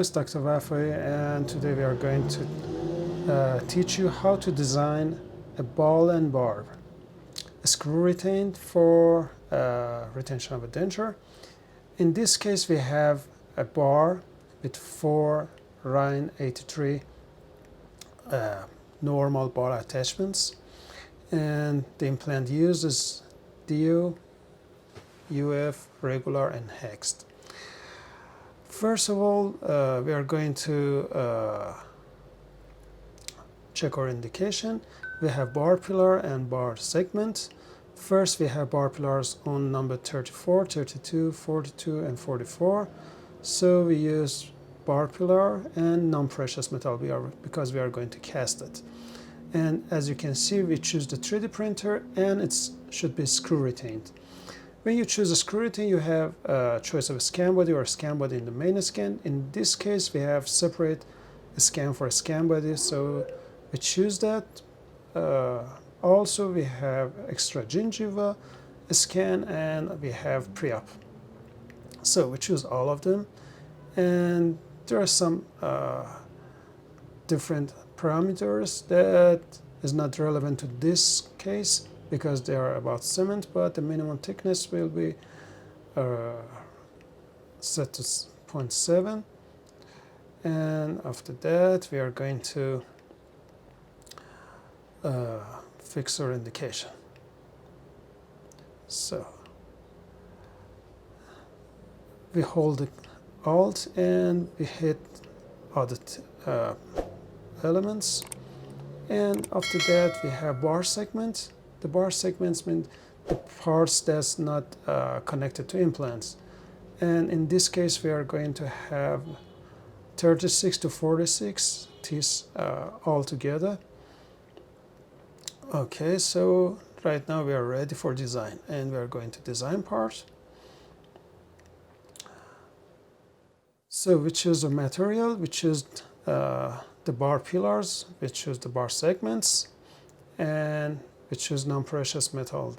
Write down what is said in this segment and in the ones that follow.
is Dr. Wafai, and today we are going to teach you how to design a ball and barb, a screw retained for retention of a denture. In this case, we have a bar with 4 Rhine 83 normal bar attachments, and the implant used is DO, UF, regular, and hexed. First of all, we are going to check our indication. We have bar pillar and bar segment. First, we have bar pillars on number 34, 32, 42, and 44. So we use bar pillar and non-precious metal because we are going to cast it. And as you can see, we choose the 3D printer, and it should be screw retained. When you choose a screw retain, you have a choice of a scan body or a scan body in the main scan. In this case, we have separate scan for a scan body, so we choose that. Also, we have extra gingiva scan, and we have pre-op. So we choose all of them, and there are some different parameters that is not relevant to this case because they are about cement, but the minimum thickness will be set to 0.7. And after that, we are going to fix our indication. So we hold the Alt and we hit other elements. And after that, we have bar segment. The bar segments mean the parts that's not connected to implants. And in this case, we are going to have 36 to 46 teeth all together. Okay, so right now we are ready for design, and we are going to design part. So we choose the material, we choose the bar pillars, we choose the bar segments, and we choose non-precious metal.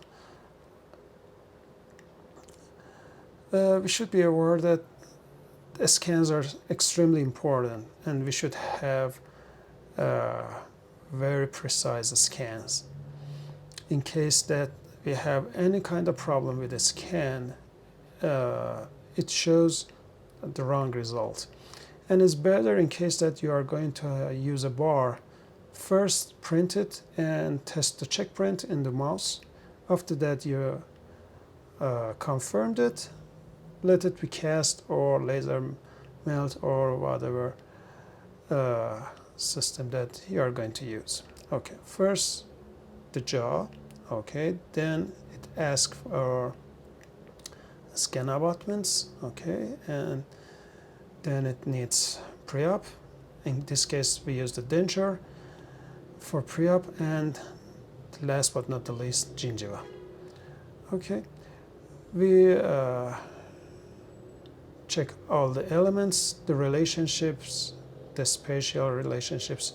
We should be aware that scans are extremely important, and we should have very precise scans. In case that we have any kind of problem with the scan, it shows the wrong result. And it's better in case that you are going to use a bar, first print it and test the check print in the mouse. After that, you confirmed it, let it be cast or laser melt or whatever system that you are going to use. Okay, first the jaw. Okay, then it asks for scan abutments. Okay, and then it needs pre-op. In this case, we use the denture for pre-op, and last but not the least, gingiva. Okay, we check all the elements, the relationships, the spatial relationships.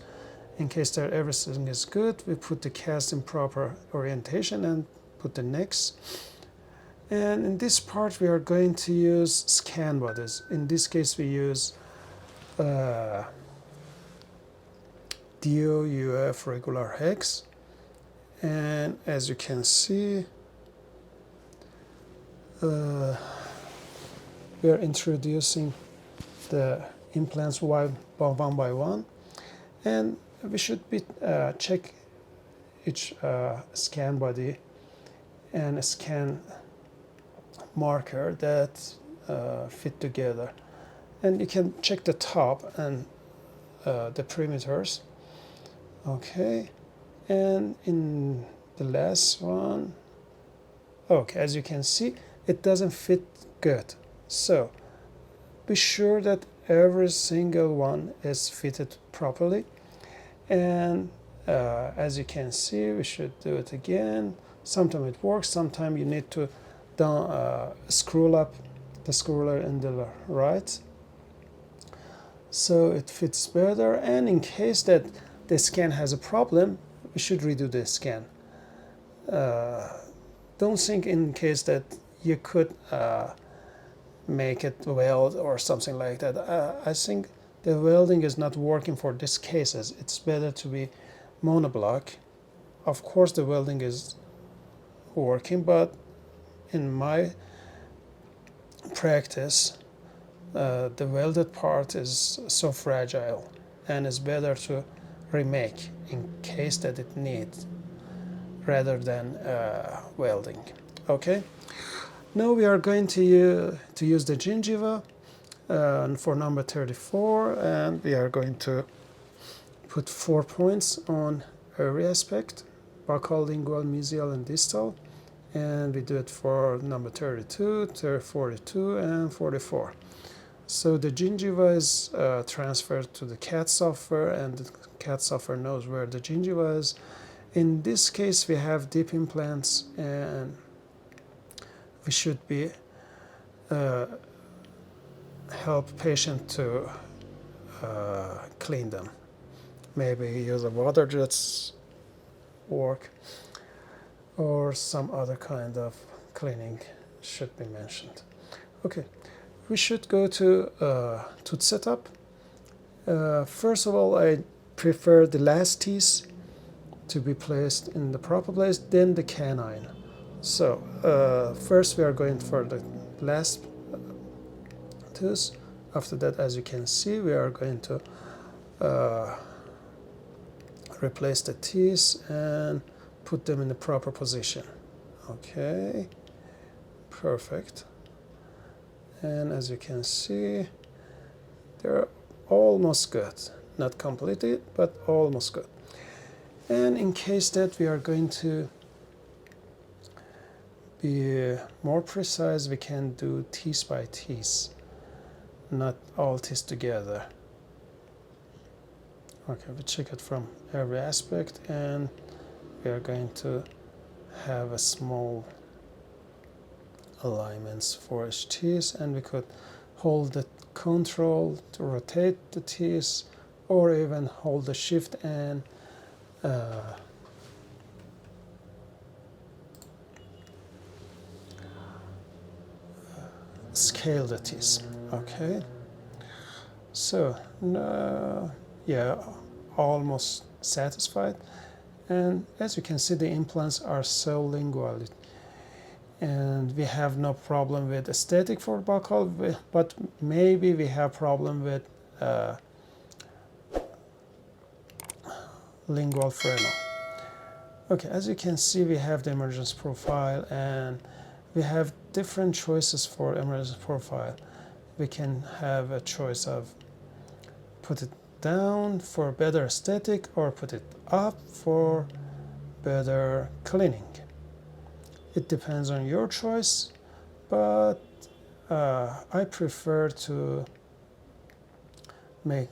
In case that everything is good, we put the cast in proper orientation and put the next. And in this part, we are going to use scan bodies. In this case, we use DO, UF, regular, hex. And as you can see, we are introducing the implants one by one, and we should be check each scan body and a scan marker that fit together. And you can check the top and the perimeters. Okay, and in the last one, okay, as you can see, it doesn't fit good. So be sure that every single one is fitted properly. And as you can see, we should do it again. Sometimes it works, sometimes you need to screw up the screw in the right, so it fits better. And in case that the scan has a problem, we should redo the scan. Don't think in case that you could make it weld or something like that. I think the welding is not working for these cases, it's better to be monoblock. Of course the welding is working, but in my practice the welded part is so fragile and it's better to remake in case that it needs rather than welding. Okay, now we are going to use the gingiva for number 34, and we are going to put 4 points on every aspect: buccal, lingual, mesial, and distal. And we do it for number 32, 42, and 44. So the gingiva is transferred to the CAD software, and the CAD software knows where the gingiva is. In this case, we have deep implants, and we should be help patient to clean them. Maybe use a water jets work, or some other kind of cleaning should be mentioned. Okay, we should go to tooth setup. First of all, I prefer the last teeth to be placed in the proper place, then the canine. So first we are going for the last tooth. After that, as you can see, we are going to replace the teeth and put them in the proper position. Okay, perfect. And as you can see, they're almost good. Not completely, but almost good. And in case that we are going to be more precise, we can do teeth by teeth, not all teeth together. Okay, we check it from every aspect, and we are going to have a small alignments for each teeth, and we could hold the control to rotate the teeth, or even hold the shift and scale the teeth. Okay, so yeah, almost satisfied. And as you can see, the implants are so lingual, and we have no problem with aesthetic for buccal, but maybe we have problem with lingual frenum. Okay, as you can see, we have the emergence profile, and we have different choices for emergence profile. We can have a choice of put it down for better aesthetic, or put it up for better cleaning. It depends on your choice, but I prefer to make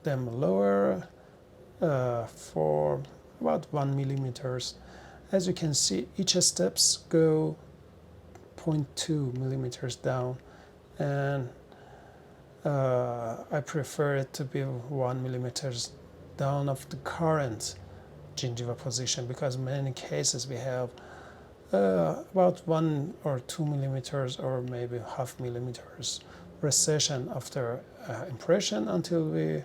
them lower for about 1 millimeters. As you can see, each steps go 0.2 millimeters down, and I prefer it to be 1 millimeters down of the current gingiva position, because in many cases we have about 1 or 2 millimeters, or maybe half millimeters recession after impression, until we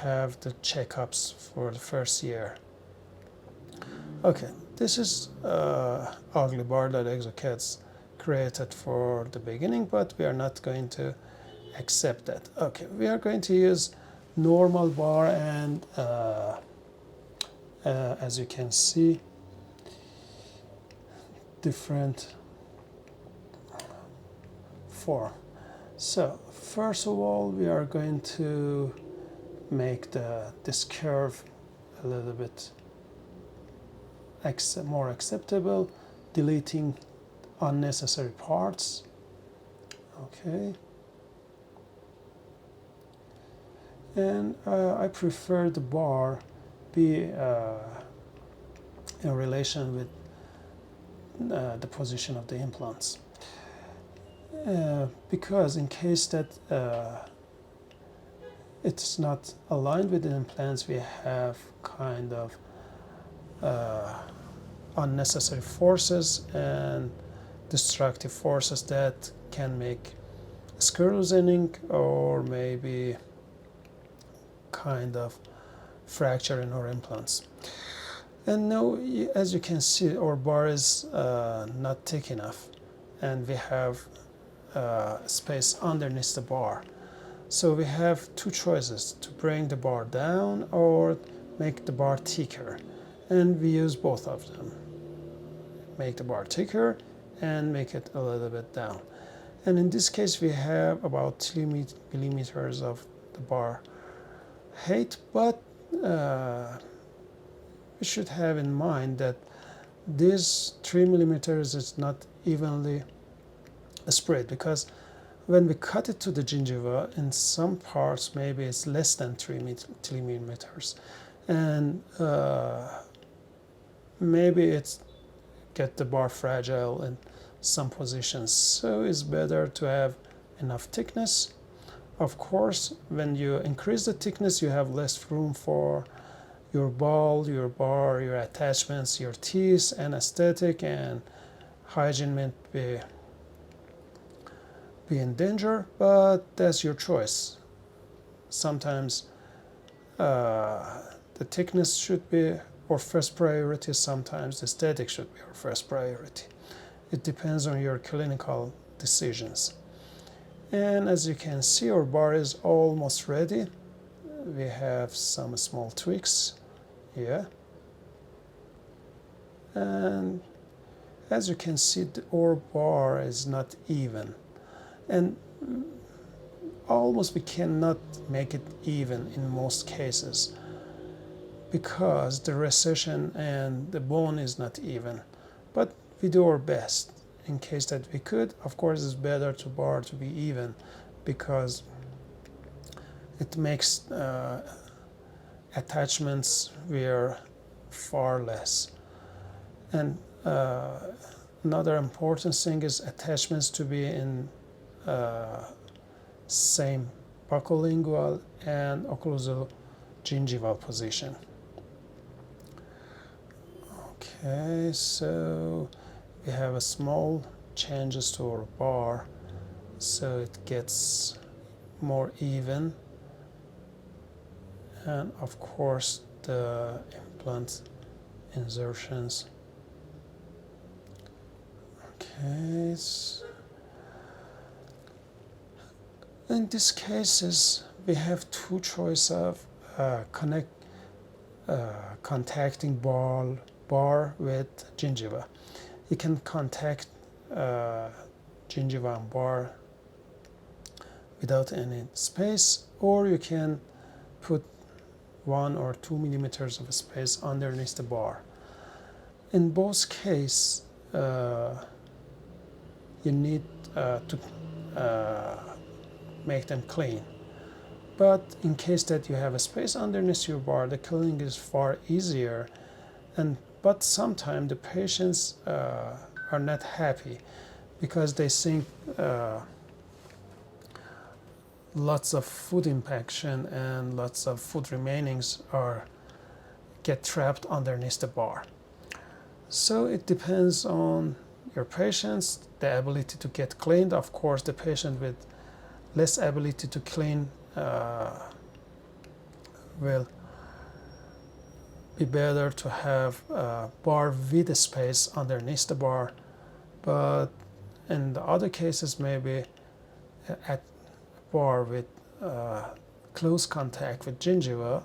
have the checkups for the first year. Okay, this is ugly bar that Exocad's created for the beginning, but we are not going to accept that. Okay, we are going to use normal bar, and as you can see, different form. So first of all, we are going to make this curve a little bit more acceptable, deleting unnecessary parts. Okay, and I prefer the bar be in relation with the position of the implants, because in case that it's not aligned with the implants, we have kind of unnecessary forces and destructive forces that can make screw loosening, or maybe kind of fracture in our implants. And now, as you can see, our bar is not thick enough, and we have space underneath the bar. So we have two choices: to bring the bar down or make the bar thicker. And we use both of them. Make the bar thicker and make it a little bit down. And in this case, we have about 3 millimeters of the bar height, but we should have in mind that this 3 millimeters is not evenly spread, because when we cut it to the gingiva, in some parts maybe it's less than 3 millimeters, and maybe it's get the bar fragile in some positions. So it's better to have enough thickness. Of course, when you increase the thickness, you have less room for your ball, your bar, your attachments, your teeth, and aesthetic and hygiene might be in danger, but that's your choice. Sometimes the thickness should be our first priority, sometimes the aesthetic should be our first priority. It depends on your clinical decisions. And as you can see, our bar is almost ready. We have some small tweaks here. And as you can see, our bar is not even. And almost we cannot make it even in most cases, because the recession and the bone is not even. But we do our best in case that we could. Of course, it's better to bar to be even, because it makes attachments wear far less. And another important thing is attachments to be in same buccolingual and occlusal gingival position. Okay, so we have a small changes to our bar, so it gets more even, and of course the implant insertions. Okay, in these cases we have two choices of contacting bar with gingiva. You can contact gingiva and bar without any space, or you can put 1 or 2 millimeters of space underneath the bar. In both cases, you need to make them clean. But in case that you have a space underneath your bar, the cleaning is far easier. But sometimes the patients are not happy, because they think lots of food impaction and lots of food remainings get trapped underneath the bar. So it depends on your patients, the ability to get cleaned. Of course, the patient with less ability to clean will be better to have a bar with a space underneath the bar. But in the other cases, maybe at bar with close contact with gingiva,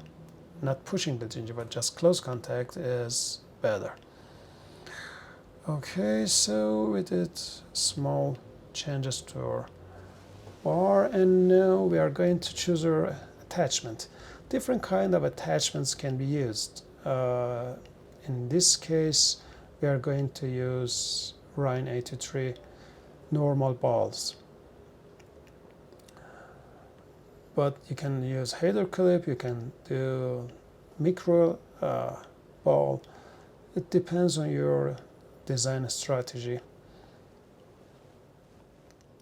not pushing the gingiva, just close contact is better. Okay, so we did small changes to our bar, and now we are going to choose our attachment. Different kind of attachments can be used. In this case, we are going to use Rhine 83 normal balls. But you can use header clip, you can do micro ball. It depends on your design strategy.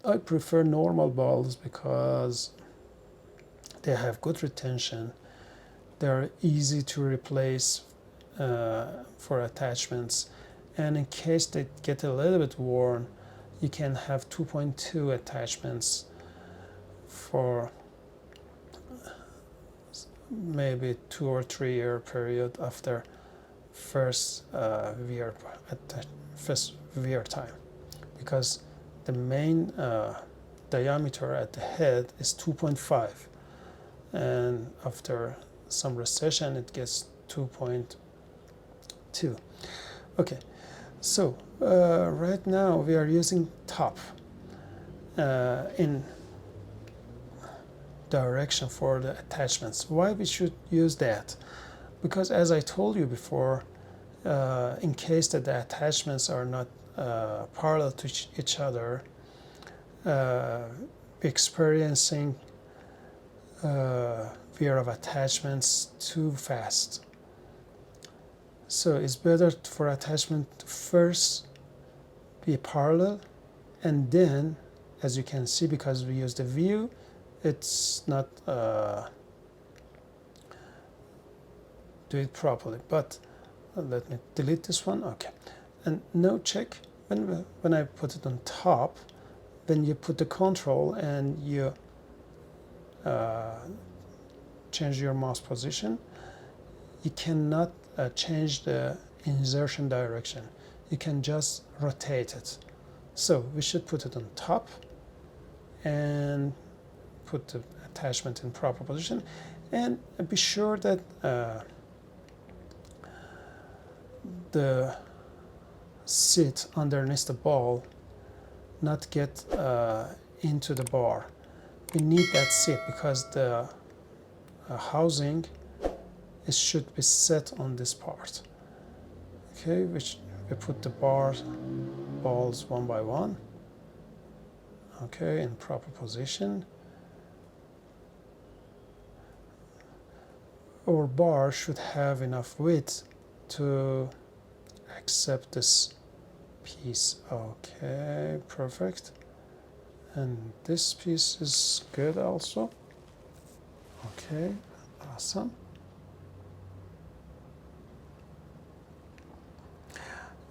I prefer normal balls because they have good retention. They're easy to replace for attachments, and in case they get a little bit worn, you can have 2.2 attachments for maybe 2 or 3 year period after first wear first wear time, because the main diameter at the head is 2.5, and after some recession it gets 2.2. Okay, so right now we are using top in direction for the attachments. Why we should use that? Because as I told you before, in case that the attachments are not parallel to each other, experiencing wear of attachments too fast. So it's better for attachment to first be parallel, and then, as you can see, because we use the view, it's not do it properly. But let me delete this one. Okay, and now check when I put it on top, then you put the control and you change your mouse position. You cannot change the insertion direction. You can just rotate it. So we should put it on top and put the attachment in proper position, and be sure that the seat underneath the ball not get into the bar. We need that seat because the housing should be set on this part. Okay, which we put the balls one by one. Okay, in proper position. Our bar should have enough width to accept this piece. Okay, perfect. And this piece is good also. Okay, awesome.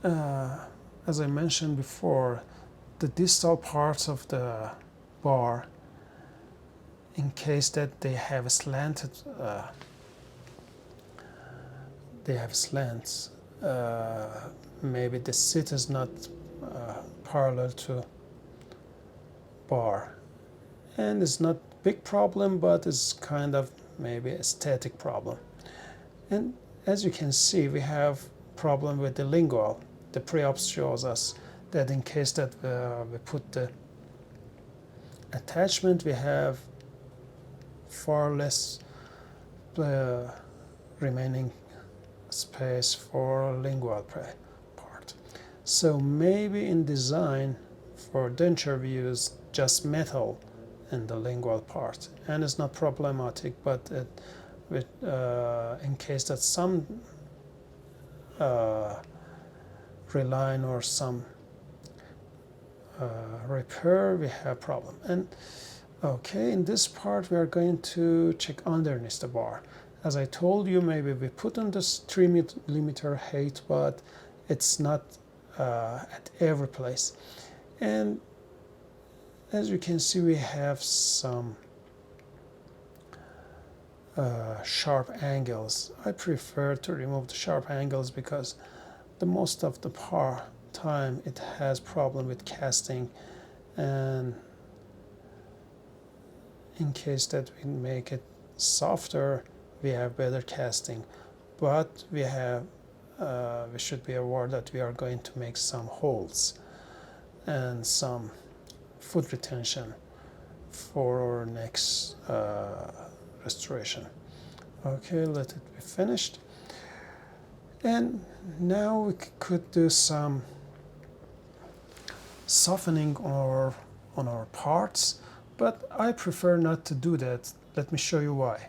As I mentioned before, the distal parts of the bar, in case that they have slanted, slants, maybe the seat is not parallel to bar, and it's not big problem, but it's kind of maybe aesthetic problem. And as you can see, we have problem with the lingual. The pre-ops shows us that in case that we put the attachment, we have far less remaining space for lingual part. So maybe in design for denture we use just metal in the lingual part, and it's not problematic, but in case that some reline or some repair, we have problem. And okay, in this part we are going to check underneath the bar. As I told you, maybe we put on this 3 millimeter height, but it's not at every place. And as you can see, we have some sharp angles. I prefer to remove the sharp angles because the most of the time it has problem with casting, and in case that we make it softer, we have better casting. But we should be aware that we are going to make some holes and some food retention for our next restoration. Okay, let it be finished. And now we could do some softening on our parts, but I prefer not to do that. Let me show you why.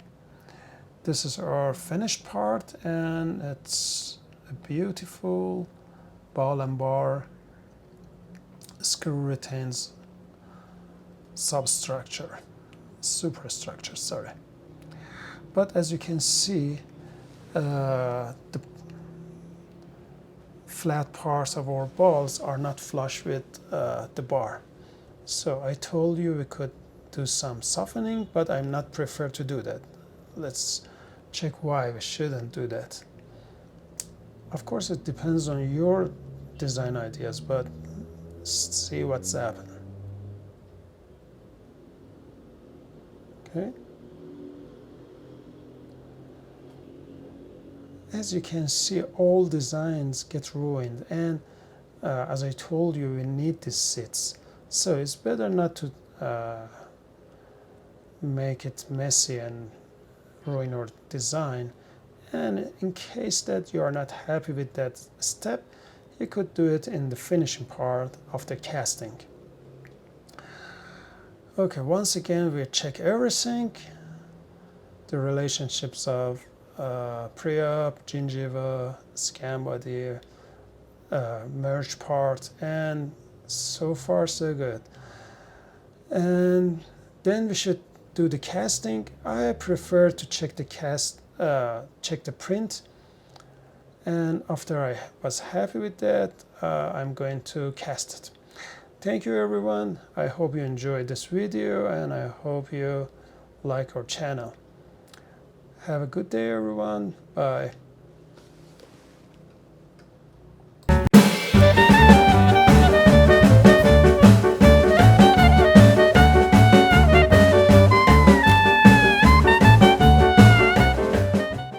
This is our finished part, and it's a beautiful ball and bar screw retains superstructure, sorry. But as you can see, the flat parts of our balls are not flush with the bar. So I told you we could do some softening, but I'm not prefer to do that. Let's check why we shouldn't do that. Of course, it depends on your design ideas, but see what's happening. Okay. As you can see, all designs get ruined, and as I told you, we need these seats. So it's better not to make it messy and ruin our design. And in case that you are not happy with that step, you could do it in the finishing part of the casting. Okay, once again, we check everything, the relationships of pre-op, gingiva, scan body, merge part, and so far so good. And then we should do the casting. I prefer to check the check the print, and after I was happy with that, I'm going to cast it. Thank you everyone. I hope you enjoyed this video, and I hope you like our channel. Have a good day everyone. Bye.